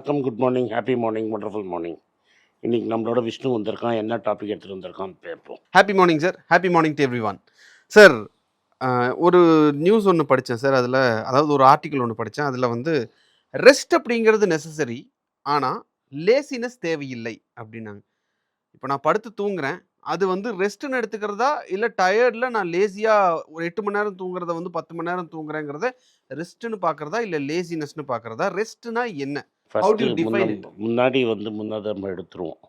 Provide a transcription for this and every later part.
வணக்கம், good morning, happy morning, wonderful morning. இன்னைக்கு நம்மளோட விஷ்ணு வந்திருக்கான். என்ன டாபிக் எடுத்துகிட்டு வந்திருக்கான்னு பார்ப்போம். Happy morning sir. Happy morning to everyone. Sir, ஒரு நியூஸ் ஒன்று படித்தேன் சார். அதாவது ஒரு ஆர்டிக்கல் ஒன்று படித்தேன். அதில் வந்து ரெஸ்ட் அப்படிங்கிறது நெசசரி, ஆனால் லேசினஸ் தேவையில்லை அப்படின்னாங்க. இப்போ நான் படுத்து தூங்குறேன், அது வந்து ரெஸ்ட்டுன்னு எடுத்துக்கிறதா, இல்லை டயர்டில் நான் லேசியாக ஒரு 8 மணி நேரம் தூங்குறத வந்து 10 மணி நேரம் தூங்குறேங்கிறத ரெஸ்ட்டுன்னு பார்க்குறதா, இல்லை லேசினஸ்னு பார்க்குறதா? ரெஸ்ட்னா என்ன? How do first you define it? முன்னாடி முன்னதை நம்ம எடுத்துருவோம்.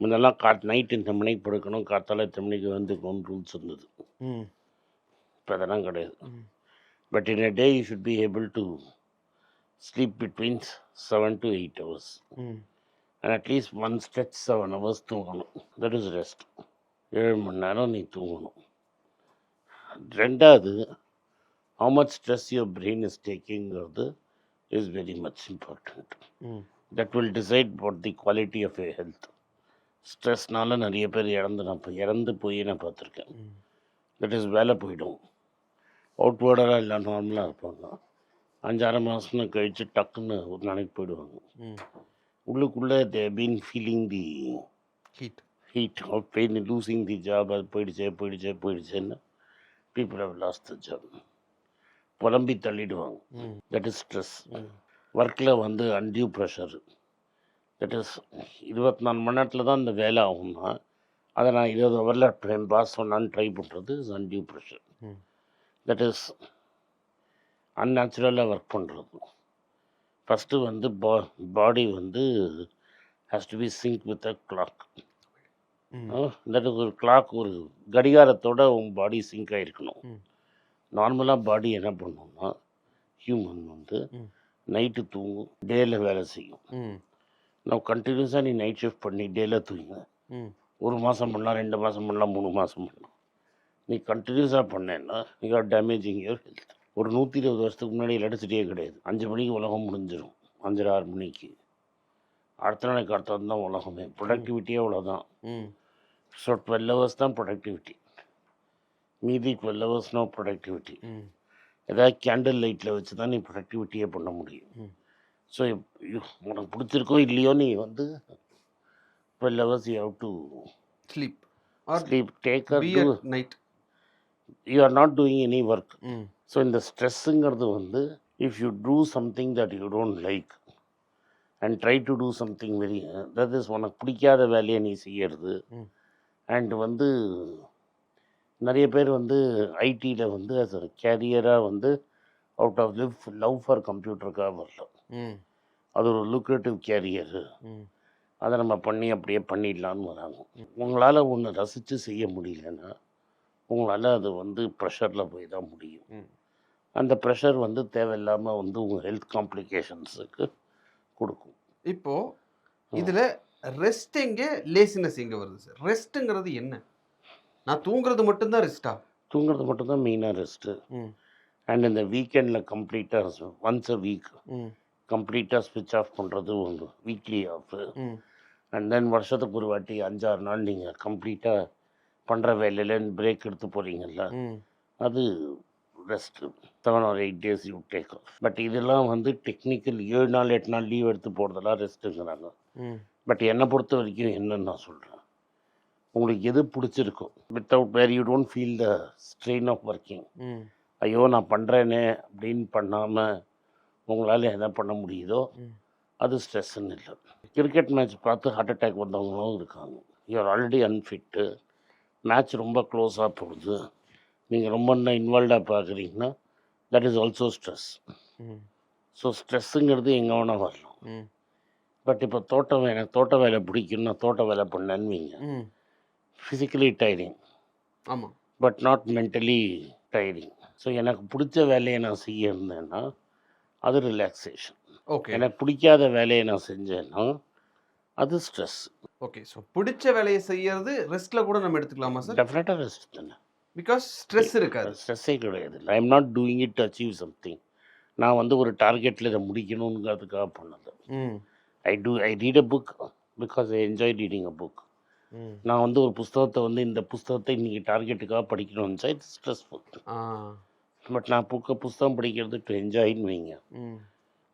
முன்னெல்லாம் நைட்டு இந்த மணிக்கு படுக்கணும், காத்தால இத்தனை மணிக்கு வந்துக்கணும்னு ரூல்ஸ் இருந்தது. இப்போ அதெல்லாம் கிடையாது. But in a day you should be able to sleep between 7 to 8 hours. And at least one stretch 7 hours தூங்கணும். That is rest. 7 மணி நேரம் நீ தூங்கணும். ரெண்டாவது, how much stress your brain is taking is very much important. That will decide what the quality of your health. ஸ்ட்ரெஸ்னால நிறைய பேர் இறந்து போய் நான் பார்த்துருக்கேன். தட் இஸ் வேலை போயிடும். அவுட்வேர்டராக இல்லை, நார்மலாக இருப்பாங்க. 5-6 மாதம் கழித்து டக்குன்னு ஒரு நாளைக்கு போயிடுவாங்க. உள்ளுக்குள்ளே they been feeling the heat of pain, losing the job. அது போயிடுச்சேன்னு people have lost the job. புலம்பி தள்ளிடுவாங்க. That is stress. ஒர்க்கில் அன்டியூ ப்ரெஷரு. தட் இஸ் 24 மணி நேரத்தில் தான் இந்த வேலை ஆகும்னா, அதை நான் 20 ஹவரில் டைம் பாஸ் பண்ணான்னு ட்ரை பண்ணுறது is undue pressure. That is அன்நேச்சுரலாக ஒர்க் பண்ணுறது. First body has to be sync with a clock. That is ஒரு கிளாக், ஒரு கடிகாரத்தோட உங்கள் பாடி சிங்க் ஆகிருக்கணும். நார்மலாக பாடி என்ன பண்ணணும்னா, ஹியூமன் நைட்டு தூங்கும், டேயில் வேலை செய்யும். நான் கண்டினியூஸாக நீ நைட் ஷிஃப்ட் பண்ணி டேயில் தூங்க, 1 மாதம் பண்ணலாம், 2 மாதம் பண்ணலாம், 3 மாதம் பண்ணலாம். நீ கண்டினியூஸாக பண்ணேன்னா நீ ஆர் டேமேஜிங் யுவர் ஹெல்த். ஒரு 120 வருஷத்துக்கு முன்னாடி எலக்ட்ரிசிட்டியே கிடையாது. 5 மணிக்கு உலகம் முடிஞ்சிடும், 5-6 மணிக்கு. அடுத்த நாளைக்கு அடுத்தது தான் உலகமே. ப்ரொடக்டிவிட்டியே அவ்வளோதான். ஸோ 12 ஹவர்ஸ் தான் ப்ரொடக்டிவிட்டி. மீதி 12 ஹவர்ஸ் நோ ப்ரொடக்டிவிட்டி. ஏதாவது கேண்டில் லைட்டில் வச்சு தான் நீ ப்ரொடக்டிவிட்டியே பண்ண முடியும். ஸோ உனக்கு பிடிச்சிருக்கோ இல்லையோ, நீ 12 hours you have to sleep, take a two night. You are not doing any work. So இந்த ஸ்ட்ரெஸ்ஸுங்கிறது if you do something that you don't like and try to do something very, that is உனக்கு பிடிக்காத வேலையை நீ செய்யறது. And நிறைய பேர் ஐடியில் அஸ் அ கேரியராக அவுட் ஆஃப் லவ் ஃபார் கம்ப்யூட்டருக்காக வரல. அது ஒரு லுக்ரேட்டிவ் கேரியரு. அதை நம்ம பண்ணி அப்படியே பண்ணிடலான்னு வராங்க. உங்களால் ஒன்று ரசித்து செய்ய முடியலன்னா உங்களால் அது ப்ரெஷரில் போய் தான் முடியும். அந்த ப்ரெஷர் தேவையில்லாமல் உங்கள் ஹெல்த் காம்ப்ளிகேஷன்ஸுக்கு கொடுக்கும். இப்போது இதில் ரெஸ்ட் எங்கே, லேசினஸ் எங்கே வருது சார்? ரெஸ்ட்டுங்கிறது என்ன? நான் தூங்குறது மட்டும்தான் ரெஸ்ட்டா? தூங்குறது மட்டும்தான் மெயினாக ரெஸ்ட்டு. அண்ட் இந்த வீக்கெண்டில் கம்ப்ளீட்டாக ஒன்ஸ் அ வீக் கம்ப்ளீட்டாக ஸ்விட்ச் ஆஃப் பண்ணுறது வீக்லி ஆஃப். அண்ட் தென் வருஷத்துக்கு ஒரு வாட்டி 5-6 நாள் நீங்கள் கம்ப்ளீட்டாக பண்ணுற வேலையில் பிரேக் எடுத்து போகிறீங்கல்ல, அது rest. 7 or 8 days you take off. But இதெல்லாம் டெக்னிக்கல் 7 நாள் 8 நாள் லீவ் எடுத்து போகிறதெல்லாம் ரெஸ்ட்டுங்கிறாங்க. பட் என்னை பொறுத்த வரைக்கும் என்னன்னு நான் சொல்கிறேன், உங்களுக்கு எது பிடிச்சிருக்கோ, without where you don't feel the strain of working. ஐயோ நான் பண்ணுறேனே அப்படின்னு பண்ணாமல் உங்களால் என்ன பண்ண முடியுதோ அது ஸ்ட்ரெஸ்ஸுன்னு இல்லை. கிரிக்கெட் மேட்ச் பார்த்து ஹார்ட் அட்டாக் வந்தவங்களும் இருக்காங்க. யூஆர் ஆல்ரெடி அன்ஃபிட்டு, மேட்ச் ரொம்ப க்ளோஸாக போகுது, நீங்கள் ரொம்ப இன்வால்வ்டாக பார்க்குறீங்கன்னா that is also stress. So ஸ்ட்ரெஸ்ஸுங்கிறது எங்கே வேணால் வரலாம். பட் இப்போ எனக்கு தோட்ட வேலை பிடிக்குன்னு நான் தோட்ட வேலை பண்ணேன்னு வைங்க, ஃபிசிக்கலி டயரிங், ஆமாம், but not mentally tiering. So எனக்கு பிடிச்ச வேலையை நான் செய்ய இருந்தேன்னா அது ரிலாக்ஸேஷன். ஓகே. எனக்கு பிடிக்காத வேலையை நான் செஞ்சேன்னா அது ஸ்ட்ரெஸ். ஓகே. ஸோ பிடிச்ச வேலையை செய்யறது ரெஸ்ட்டில் கூட நம்ம எடுத்துக்கலாமா சார்? டெஃபினட்டாக ரெஸ்ட் தானே. பிகாஸ் ஸ்ட்ரெஸ் இருக்காது. ஸ்ட்ரெஸ்ஸே கிடையாது. I am not doing it to achieve something. நான் ஒரு டார்கெட்டில் இதை முடிக்கணுங்கிறதுக்காக பண்ணது. ஐ read a book because I enjoy reading a book. நான் ஒரு புஸ்தகத்தை இந்த புஸ்தகத்தை இன்றைக்கி டார்கெட்டுக்காக படிக்கணும்னு இட்ஸ் ஸ்ட்ரெஸ்ஃபுல். பட் நான் புத்தகம் படிக்கிறது டு என்ஜாயின்னு வைங்க,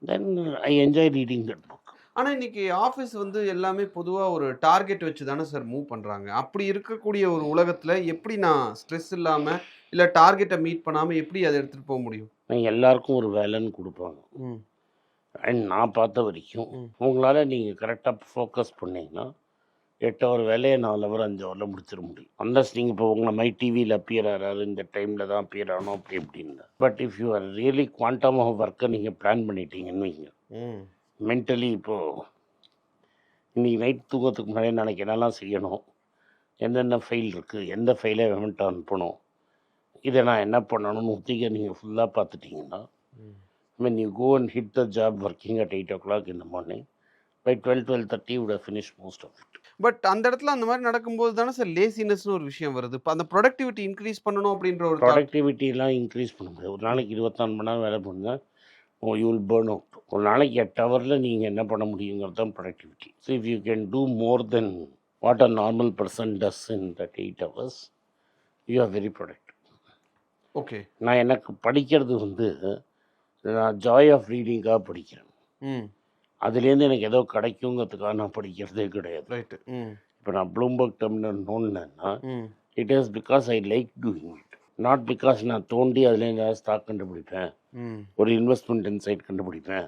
then I enjoy reading that book. ஆனால் இன்னைக்கு ஆஃபீஸ் வந்து எல்லாமே பொதுவாக ஒரு டார்கெட் வச்சு தானே சார் மூவ் பண்ணுறாங்க. அப்படி இருக்கக்கூடிய ஒரு உலகத்தில் எப்படி நான் ஸ்ட்ரெஸ் இல்லாமல் இல்லை டார்கெட்டை மீட் பண்ணாமல் எப்படி அதை எடுத்துகிட்டு போக முடியும்? எல்லாருக்கும் ஒரு வேலைன்னு கொடுப்பாங்க. அண்ட் நான் பார்த்த வரைக்கும் உங்களால் நீங்கள் கரெக்டாக ஃபோக்கஸ் பண்ணிங்கன்னா 8 ஹவர் வேலையை 4 ஹவர் 5 ஹவரில் முடிச்சிட முடியும். அன்லஸ் நீங்கள் இப்போ உங்களை மாதிரி டிவியில் அப்பியர் ஆகிறாரு இந்த டைமில் தான் அப்பியர் ஆகணும் அப்படி இப்படின்னு. But if you are really quantum of ஒர்க்கை நீங்கள் பிளான் பண்ணிட்டீங்கன்னு வைங்க, மென்டலி இப்போது இன்றைக்கி நைட் தூக்கத்துக்கு முன்னாடியே நாளைக்கு என்னெல்லாம் செய்யணும், என்னென்ன ஃபைல் இருக்குது, எந்த ஃபைலை வெமெண்ட் அனுப்பணும், இதை நான் என்ன பண்ணணும்னு ஒத்திக்க நீங்கள் ஃபுல்லாக பார்த்துட்டிங்கன்னா, when you go and hit the job working at 8 o'clock in the morning, by 12:30 you would have finished most of it. But அந்த இடத்துல அந்த மாதிரி நடக்கும்போது தானே சார் லேசினஸ்னு ஒரு விஷயம் வருது. இப்போ அந்த ப்ரொடக்டிவிட்டி இன்க்ரீஸ் பண்ணணும் அப்படின்ற ஒரு ப்ரொடக்டிவிட்டிலாம் இன்க்ரீஸ் பண்ண முடியாது. ஒரு நாளைக்கு 24 மணி நேரம் வேலை பண்ணால் யூ வில் பர்ன் அவுட். ஒரு நாளைக்கு 8 ஹவரில் நீங்கள் என்ன பண்ண முடியுங்கிறது தான் productivity. So if you can do more then what a normal person does in that 8 hours, you are very productive. Okay. நான் எனக்கு படிக்கிறது வந்து நான் ஜாய் ஆஃப் ரீடிங்காக படிக்கிறேன். அதுலேருந்து எனக்கு ஏதோ கிடைக்குங்கிறதுக்காக நான் படிக்கிறதே கிடையாது. ரைட்டு. இப்போ நான் ப்ளூம்பர்க் டெர்மினல் நோண்டினேன்னா it is because I like doing it, not because நான் தோண்டி அதுலேருந்து ஏதாவது ஸ்டாக் கண்டுபிடிப்பேன், ஒரு இன்வெஸ்ட்மெண்ட் இன்சைட் கண்டுபிடிப்பேன்,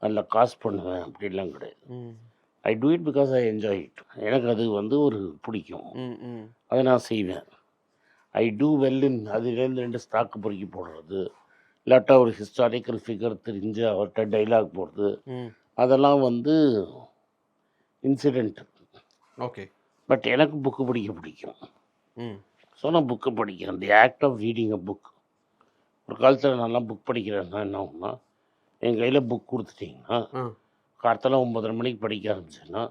அதில் காசு பண்ணுவேன், அப்படிலாம் கிடையாது. I do it because I enjoy it. எனக்கு அது வந்து ஒரு பிடிக்கும், அதை நான் செய்வேன். ஐ டூ வெல் இன் அதுலேருந்து 2 ஸ்டாக்கு பொறுக்கி போடுறது, இல்லாட்டா ஒரு ஹிஸ்டாரிக்கல் ஃபிகர் தெரிஞ்சு அவர்கிட்ட டைலாக் போடுறது, அதெல்லாம் வந்து இன்சிடெண்ட். ஓகே. பட் எனக்கு புக்கு படிக்க பிடிக்கும். ஸோ நான் புக்கு படிக்கிறேன். The act of reading a book. ஒரு காலத்தில் நல்லா புக் படிக்கிறேன்னா என்ன ஆகும்னா, என் கையில் புக் கொடுத்துட்டிங்கன்னா காலத்தில் 9:30 மணிக்கு படிக்க ஆரம்பிச்சேன்னா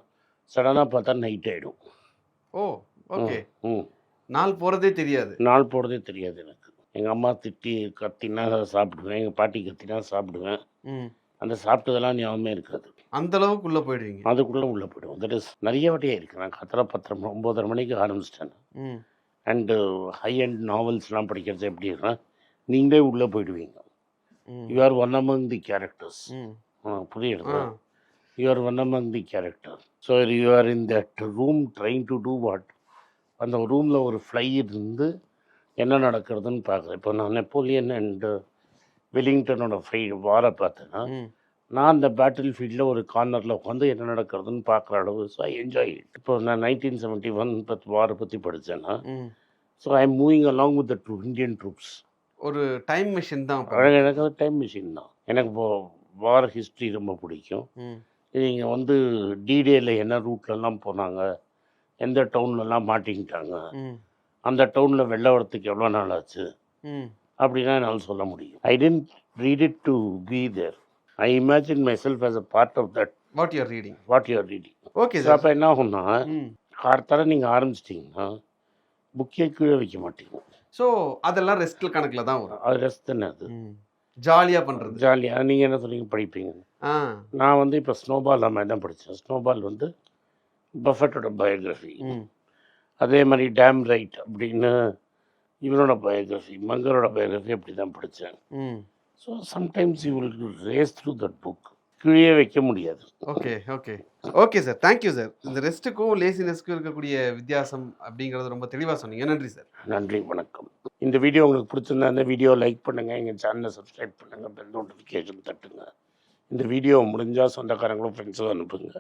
சடனாக பார்த்தா நைட் ஆகிடும். ஓ, ஓகே. நாள் போகிறதே தெரியாது. நாள் போகிறதே தெரியாது எனக்கு. எங்கள் அம்மா திட்டி கத்தினா சாப்பிடுவேன், எங்கள் பாட்டி கத்தினா சாப்பிடுவேன். அந்த சாப்பிட்டதெல்லாம் ஞாபகமே இருக்காது. அந்த அளவுக்கு உள்ளே போயிடுவீங்க. அதுக்குள்ளே உள்ளே போய்டுவோம். தட் இஸ் நிறைய வாட்டியாக இருக்குது. நான் காலத்தில் 9:30 மணிக்கு ஆரம்பிச்சிட்டேன். அண்டு ஹை அண்ட் நாவல்ஸ்லாம் படிக்கிறது எப்படின்னா நீங்களே உள்ளே போயிடுவீங்க. You are one among the characters. புரியுது? You are one among the character. So you are in that room trying to do what. அந்த ரூமில் ஒரு ஃப்ளை இருந்து என்ன நடக்கிறதுன்னு பார்க்குறேன். இப்போ நான் நெப்போலியன் அண்டு வெலிங்டனோட வாரை பார்த்தேன்னா நான் அந்த பேட்டில் ஃபீல்டில் ஒரு கார்னரில் உட்காந்து என்ன நடக்கிறதுன்னு பார்க்குற அளவு. So I enjoy it. இப்போ நான் 1971 வாரை பற்றி படித்தேன்னா so I am moving along with the Indian troops. ஒரு டைம் மிஷின் தான். எனக்கு அது டைம் மிஷின் தான். எனக்கு இப்போ வார் ஹிஸ்ட்ரி ரொம்ப பிடிக்கும். நீங்கள் வந்து டிடேயில் என்ன ரூட்லலாம் போனாங்க, எந்த டவுன்லலாம் மாட்டிக்கிட்டாங்க, அந்த டவுனில் வெளில வரத்துக்கு எவ்வளோ நாள் ஆச்சு அப்படின்னா என்னால் சொல்ல முடியும். I tend read it to be there. I imagine myself as a part of that what you are reading. Okay sir. அப்போ என்ன ஆகும்னா கார்த்தால நீங்கள் ஆரம்பிச்சிட்டிங்கன்னா புக்கே கீழே வைக்க மாட்டீங்க. ஸோ அதெல்லாம் ரெஸ்ட்டில் கணக்கில் தான் வரும். அது ரெஸ்ட் தானே. அது ஜாலியாக பண்ணுறது. ஜாலியாக நீங்கள் என்ன சொல்லுவீங்க படிப்பீங்க. நான் வந்து இப்போ ஸ்னோபால் மாதிரி தான் படித்தேன். ஸ்னோபால் வந்து பஃபட்டோட பயோகிராஃபி. அதே மாதிரி டேம் ரைட் அப்படின்னு இவனோட பயோகிராஃபி, மங்கரோட பயோகிராஃபி அப்படி தான் படித்தேன். So sometimes you will race through that book. கீழே வைக்க முடியாது. Okay, okay, okay sir. Thank you sir. இந்த ரெஸ்ட்டுக்கும் லேசினஸ்க்கும் இருக்கக்கூடிய வித்தியாசம் அப்படிங்கிறது ரொம்ப தெளிவாக சொன்னீங்க. நன்றி சார். நன்றி, வணக்கம். இந்த வீடியோ உங்களுக்கு பிடிச்சிருந்தா இந்த வீடியோ லைக் பண்ணுங்கள், எங்கள் சேனலை சப்ஸ்கிரைப் பண்ணுங்கள், பெல் நோட்டிஃபிகேஷன் தட்டுங்க. இந்த வீடியோ முடிஞ்சால் சொந்தக்காரங்களும் ஃப்ரெண்ட்ஸும் அனுப்புங்க,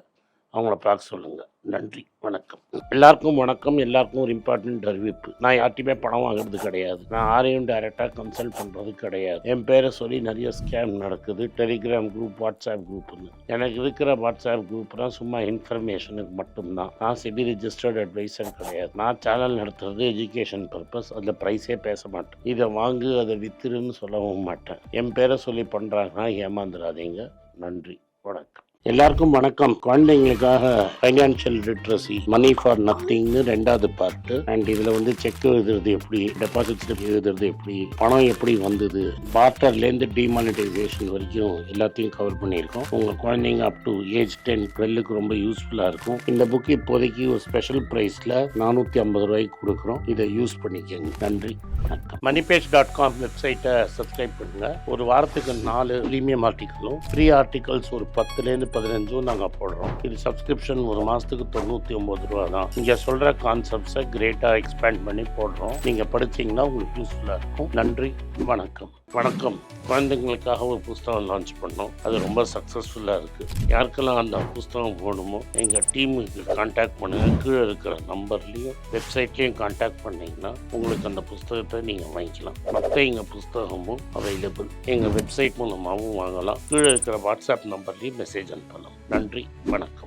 அவங்கள பார்க்க சொல்லுங்கள். நன்றி, வணக்கம். எல்லாருக்கும் வணக்கம். எல்லாருக்கும் ஒரு இம்பார்ட்டன்ட் அறிவிப்பு. நான் யார்ட்டையுமே பணம் வாங்குறது கிடையாது. நான் யாரையும் டைரெக்டாக கன்சல்ட் பண்ணுறது கிடையாது. என் பேரை சொல்லி நிறைய ஸ்கேம் நடக்குது. டெலிகிராம் குரூப், வாட்ஸ்அப் குரூப்னு. எனக்கு இருக்கிற வாட்ஸ்அப் குரூப்லாம் சும்மா இன்ஃபர்மேஷனுக்கு மட்டும்தான். நான் செபி ரிஜிஸ்டர்ட் அட்வைசர் கிடையாது. நான் சேனல் நடத்துறது எஜுகேஷன் பர்பஸ். அதில் ப்ரைஸே பேச மாட்டேன். இதை வாங்கு அதை வித்துருன்னு சொல்லவும் மாட்டேன். என் பேரை சொல்லி பண்ணுறாங்கன்னா ஏமாந்துடாதீங்க. நன்றி, வணக்கம். எல்லாருக்கும் வணக்கம். குழந்தைங்களுக்காக ஃபைனான்ஷியல் லிட்ரஸி, மணி ஃபார் நத்திங்னு 2வது பார்ட்டு. அண்ட் இதில் வந்து செக் எழுதுறது எப்படி, டெபாசிட் எழுதுறது எப்படி, பணம் எப்படி வந்தது, பார்ட்டர்லேருந்து டிமானிட்டைசேஷன் வரைக்கும் எல்லாத்தையும் கவர் பண்ணியிருக்கோம். உங்கள் குழந்தைங்க அப் டு ஏஜ் 10, 12க்கு ரொம்ப யூஸ்ஃபுல்லாக இருக்கும். இந்த புக்கு இப்போதைக்கு ஒரு ஸ்பெஷல் ப்ரைஸில் 450 ரூபாய்க்கு கொடுக்குறோம். இதை யூஸ் பண்ணிக்கங்க. நன்றி. வணக்கம். moneypage.com வெப்சைட்டை சப்ஸ்கிரைப் பண்ணுங்க. ஒரு வாரத்துக்கு 4 ப்ரீமியம் ஆர்டிக்கலும் ஃப்ரீ ஆர்டிகல்ஸ் ஒரு 10லேருந்து 15 நாங்கள் போடுறோம். இது சப்ஸ்கிரிப்ஷன் ஒரு மாதத்துக்கு 99 ரூபா தான். இங்கே சொல்கிற கான்செப்ட்ஸை கிரேட்டாக எக்ஸ்பேண்ட் பண்ணி போடுறோம். நீங்கள் படிச்சீங்கன்னா உங்களுக்கு யூஸ்ஃபுல்லாக இருக்கும். நன்றி, வணக்கம். வணக்கம். குழந்தைங்களுக்காக ஒரு புஸ்தகம் லான்ச் பண்ணோம். அது ரொம்ப சக்ஸஸ்ஃபுல்லாக இருக்குது. யாருக்கெல்லாம் அந்த புஸ்தகம் போகணுமோ எங்கள் டீமுக்கு கான்டாக்ட் பண்ணுங்கள். கீழே இருக்கிற நம்பர்லேயும் வெப்சைட்லேயும் கான்டாக்ட் பண்ணிங்கன்னா உங்களுக்கு அந்த புஸ்தகத்தை நீங்கள் வாங்கிக்கலாம். மற்ற எங்கள் புஸ்தகமும் அவைலபிள். எங்கள் வெப்சைட் மூலமாகவும் வாங்கலாம். கீழே இருக்கிற வாட்ஸ்அப் நம்பர்லேயும் மெசேஜ் அனுப்பலாம். நன்றி, வணக்கம்.